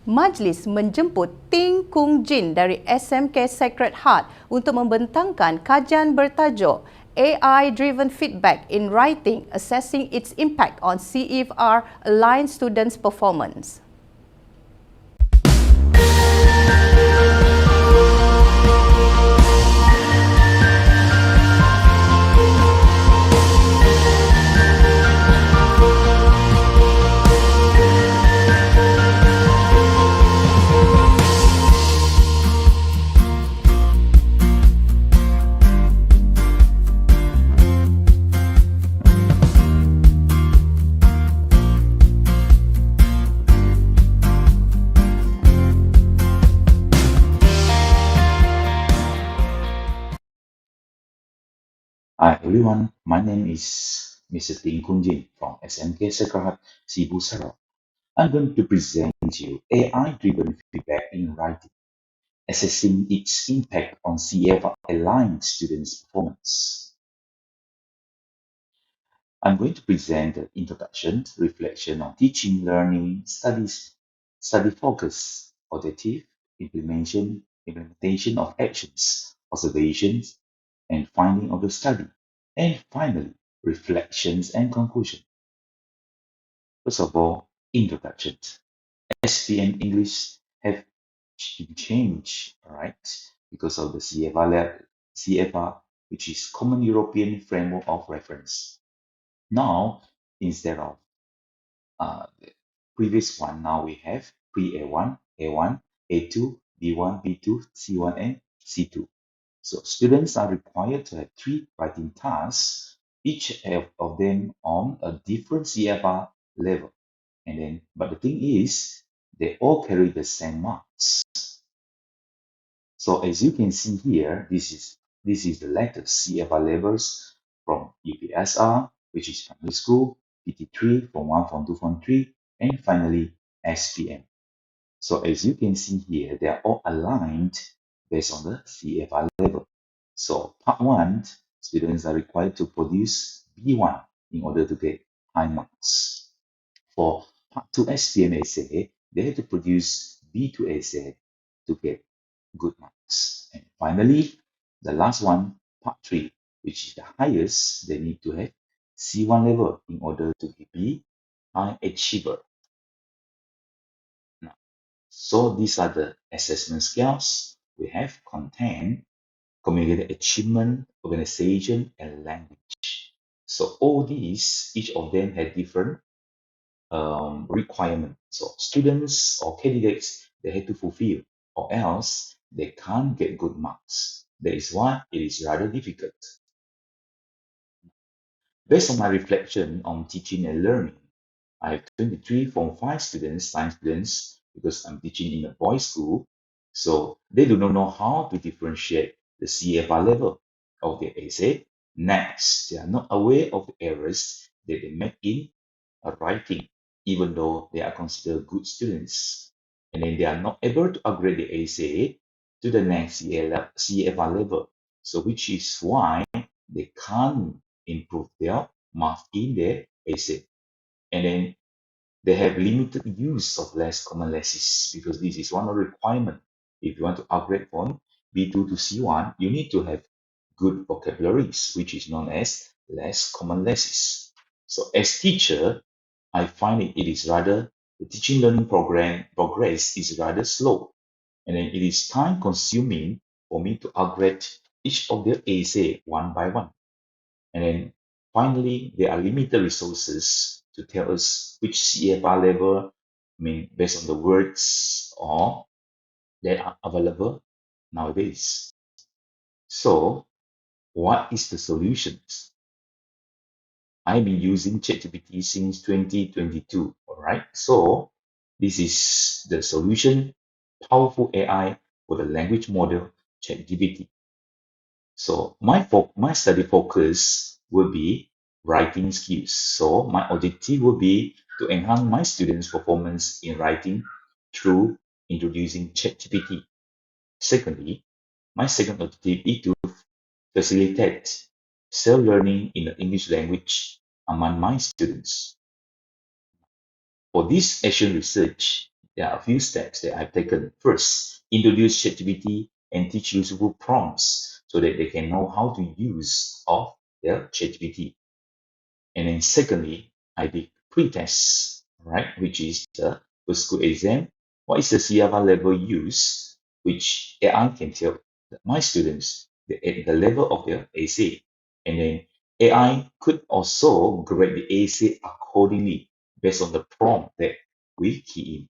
Majlis menjemput Ting Kung Jin dari SMK Sacred Heart untuk membentangkan kajian bertajuk AI-Driven Feedback in Writing Assessing its Impact on CEFR-aligned Students' Performance. Hi everyone, my name is Mr. Ting Kun Jin from SMK Sacred Heart, Cebu, Sarawak. I'm going to present you AI-driven feedback in writing, assessing its impact on CEFR-aligned students' performance. I'm going to present the introduction, reflection on teaching, learning, study focus, objective, implementation of actions, observations, and finding of the study, and finally, reflections and conclusion. First of all, introduction. SPM English have changed, right? Because of the CFR, which is Common European Framework of Reference. Now, instead of the previous one, now we have pre-A1, A1, A2, B1, B2, C1, and C2. So students are required to have 3 writing tasks, each of them on a different CFR level. But the thing is, they all carry the same marks. So as you can see here, this is the latest CFR levels from UPSR, which is primary school, PT3, Form 1, Form 2, Form 3, and finally SPM. So as you can see here, they are all aligned based on the CFR level. So part 1, students are required to produce B1 in order to get high marks. For part 2 SPM essay, they have to produce B2 essay to get good marks. And finally, the last one, part 3, which is the highest, they need to have C1 level in order to be high achiever. Now, so these are the assessment skills. We have content, communicated achievement, organization, and language. So all these, each of them had different requirement. So students or candidates, they have to fulfill, or else they can't get good marks. That is why it is rather difficult. Based on my reflection on teaching and learning, I have 23 Form 5 students, science students, because I'm teaching in a boys' school. So they do not know how to differentiate the CFR level of their essay. Next, they are not aware of the errors that they make in writing, even though they are considered good students. And then they are not able to upgrade the essay to the next CFR level. So which is why they can't improve their marks in their essay. And then they have limited use of less common lexis, because this is one of the requirements. If you want to upgrade from B2 to C1, you need to have good vocabularies, which is known as less common lexis. So as teacher, I find it is rather, the teaching learning progress is rather slow. And then it is time consuming for me to upgrade each of their essay one by one. And then finally, there are limited resources to tell us which CFR level, based on the words or that are available nowadays. So what is the solutions? I've been using ChatGPT since 2022, all right? So this is the solution, powerful AI for the language model ChatGPT. So my study focus will be writing skills. So my objective will be to enhance my students' performance in writing through introducing ChatGPT. Secondly, my second objective is to facilitate self-learning in the English language among my students. For this action research, there are a few steps that I've taken. First, introduce ChatGPT and teach useful prompts so that they can know how to use of their ChatGPT. And then secondly, I did pre-tests, right, which is the first school exam. What is the CEFR level use, which AI can tell my students the level of their essay. And then AI could also grade the essay accordingly based on the prompt that we key in.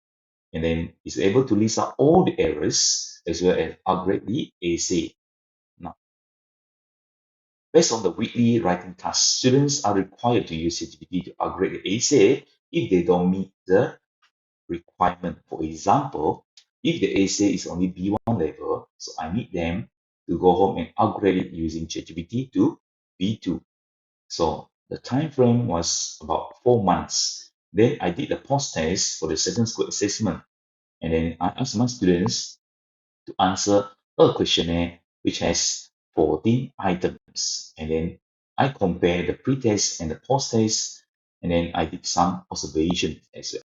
And then it's able to list out all the errors as well as upgrade the essay. Now, based on the weekly writing task, students are required to use ChatGPT to upgrade the essay if they don't meet the requirement. For example, if the essay is only B1 level, so I need them to go home and upgrade it using ChatGPT to B2. So the time frame was about 4 months. Then I did the post test for the second school assessment. And then I asked my students to answer a questionnaire which has 14 items. And then I compare the pre-test and the post-test, and then I did some observations as well.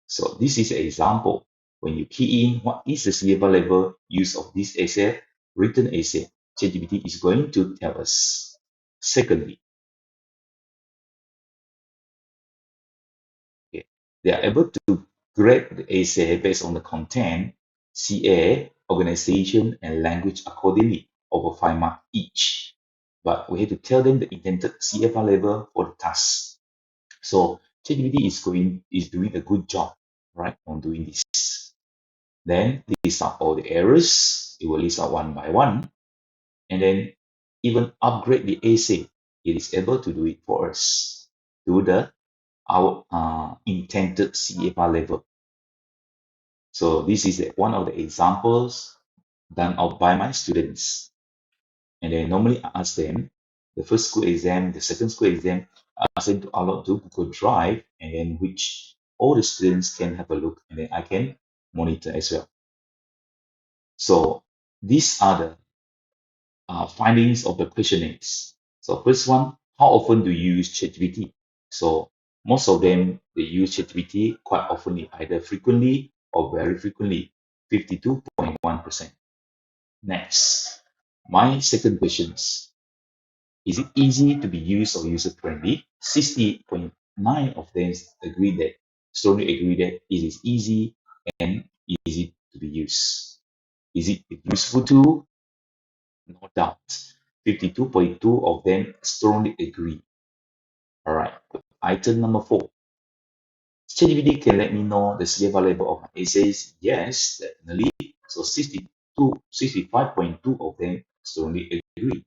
So this is an example. When you key in what is the CEFR level use of this essay, written essay, ChatGPT is going to tell us. Secondly, okay, they are able to grade the essay based on the content, CA, organization, and language accordingly over 5 marks each. But we have to tell them the intended CFR level for the task. So ChatGPT is doing a good job, right, on doing this. Then list out all the errors. It will list out one by one, and then even upgrade the essay. It is able to do it for us to our intended CFR level. So this is one of the examples done out by my students. And then normally I ask them the first school exam, the second school exam, I ask them to upload to Google Drive, and then which all the students can have a look, and then I can monitor as well. So these are the findings of the questionnaires. So first one, how often do you use ChatGPT? So most of them, they use ChatGPT quite often, either frequently or very frequently, 52.1%. Next, my second question is it easy to be used or user-friendly? 60.9 of them strongly agree that it is easy and easy to be used. Is it a useful tool? No doubt. 52.2 of them strongly agree. All right. Item number 4. ChatGPT can let me know the CFR level of my essays. Yes, definitely. So 65.2 of them strongly agree.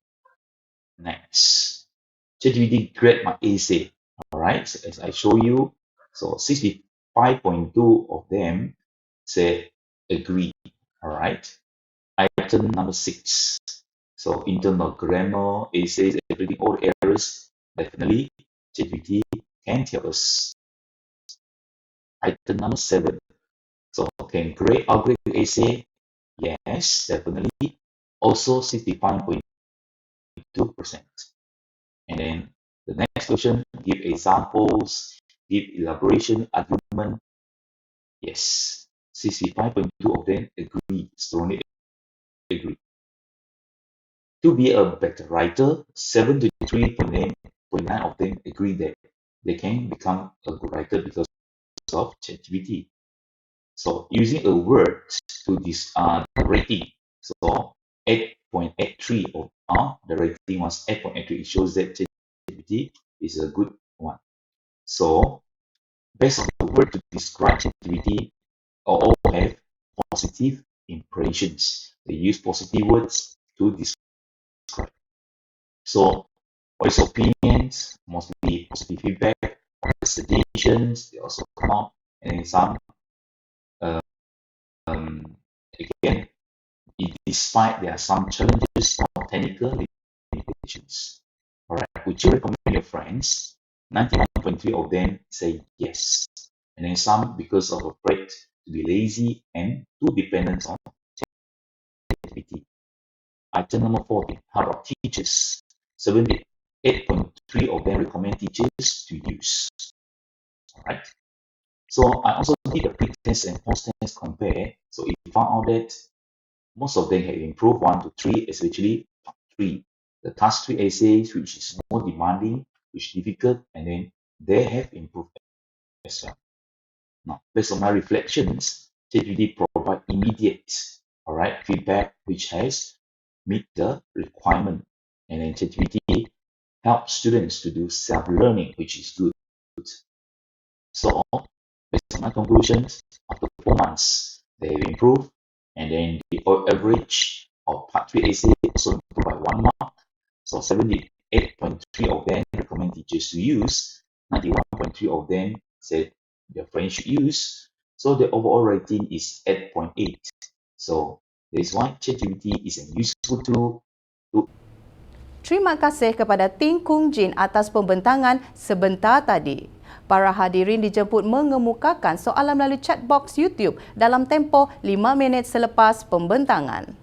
Next, ChatGPT grade my essay. All right. So as I show you, so 65.2 of them say agree. All right. Item number 6. So in terms of grammar, essays, everything, all the errors, definitely ChatGPT can tell us. Item number 7. So can grade upgrade the essay? Yes, definitely. Also 65.2%. And then the next question, give examples, give elaboration, argument. Yes, 65.2 of them agree, strongly agree. To be a better writer, 73.9 of them agree that they can become a good writer because of ChatGPT. So using a word to this rating, so 8.83 of the rating was 8.83. It shows that ChatGPT is a good one. So based on the word to describe ChatGPT, all have positive impressions. They use positive words to describe. So what is opinions? Mostly positive feedback. Suggestions, they also come out, and then some again, despite there are some challenges or technical limitations. All right, would you recommend your friends? 91.3 of them say yes, and then some because of afraid to be lazy and too dependent on ChatGPT. Item number 14, how about teachers? 78.3 of them recommend teachers to use. All right. So I also did a pre-test and post-test compare. So it found out that most of them have improved 1 to 3, especially part 3. The task 3 essays, which is more demanding, which is difficult, and then they have improved as well. Now, based on my reflections, ChatGPT provide immediate, all right, feedback which has meet the requirement, and then ChatGPT helps students to do self-learning, which is good. So, based on my conclusions, after 4 months, they have improved, and then the average of part 3 essay also improved by 1 mark. So 78.3 of them recommend teachers to use, 91.3 of them said their friends should use. So the overall rating is 8.8. So that is why ChatGPT is a useful tool to. Terima kasih kepada Ting Kung Jin atas pembentangan sebentar tadi. Para hadirin dijemput mengemukakan soalan melalui chat box YouTube dalam tempoh 5 minit selepas pembentangan.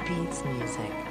Beats Music.